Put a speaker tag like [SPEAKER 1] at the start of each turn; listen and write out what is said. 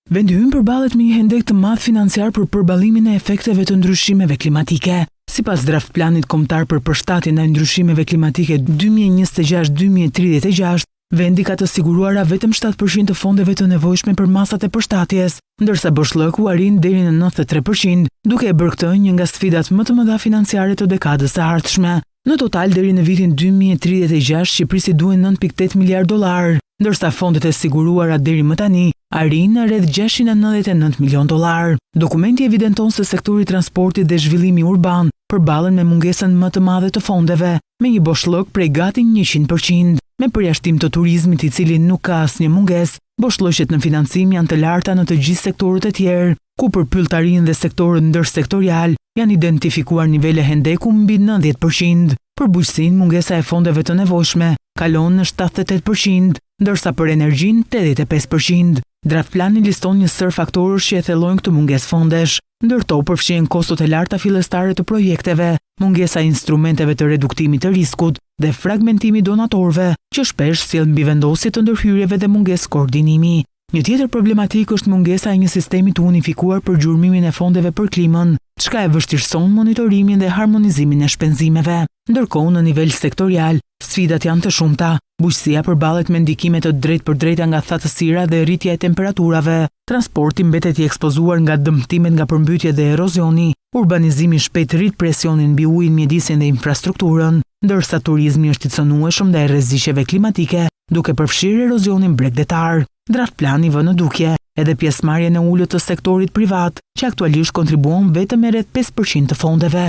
[SPEAKER 1] Vendi ynë përballet me një hendek të madh financiar për përballimin e efekteve të ndryshimeve klimatike. Sipas draft planit kombëtar për përshtatjen ndaj ndryshimeve klimatike 2026-2036, vendi ka të siguruara vetëm 7% të fondeve të nevojshme për masat e përshtatjes, ndërsa BSHL-ku arrin deri në 93%, duke e bërë këtë një nga sfidat më të mëdha financiare të dekadës së ardhshme. Në total deri në vitin 2036 Shqipërisi duhen $9.8 miliard, ndërsa fondet e siguruara deri më tani arrin në rreth $699 milion. Dokumenti evidenton se sektori i transportit dhe zhvillimi urban përballen me mungesën më të madhe të fondeve, me një boshllëk prej gati 100%. Me përjashtim të turizmit i cili nuk ka asnjë mungesë, boshllëqet në financim janë të larta në të gjithë sektorët e tjerë, ku për pylltarinë dhe sektorët ndërsektorial janë identifikuar nivele hendeku mbi 90%. Për bujqësinë, mungesa e fondeve të nevojshme kalon në 78%, ndërsa për energjinë 85%. Draft plani liston një sër faktorësh që e thellojnë këtë mungesë fondesh, ndërto përfshihen kostot e larta fillestare të projekteve, mungesa e instrumenteve të reduktimit të riskut dhe fragmentimi donatorëve, që shpesh sjell mbivendosje të ndërhyrjeve dhe mungesë koordinimi. Një tjetër problematikë është mungesa e një sistemi të unifikuar për gjurmimin e fondeve për klimën, çka e vështirëson monitorimin dhe harmonizimin e shpenzimeve. Ndërkohë, në nivel sektorial, sfidat janë të shumta. Bujqësia përballet me ndikime të drejtpërdrejta nga thatësira dhe rritja e temperaturave. Transporti mbetet i ekspozuar nga dëmtimet nga përmbytja dhe erozioni. Urbanizimi shpejt rrit presionin mbi ujin, mjedisin dhe infrastrukturën, ndërsa turizmi është i cënueshëm ndaj rreziqeve klimatike, duke përfshirë erozionin bregdetar. Draft plani vë në dukje edhe pjesëmarrjen e ulët të sektorit privat, që aktualisht kontribuon vetëm me rreth 5% të fondeve.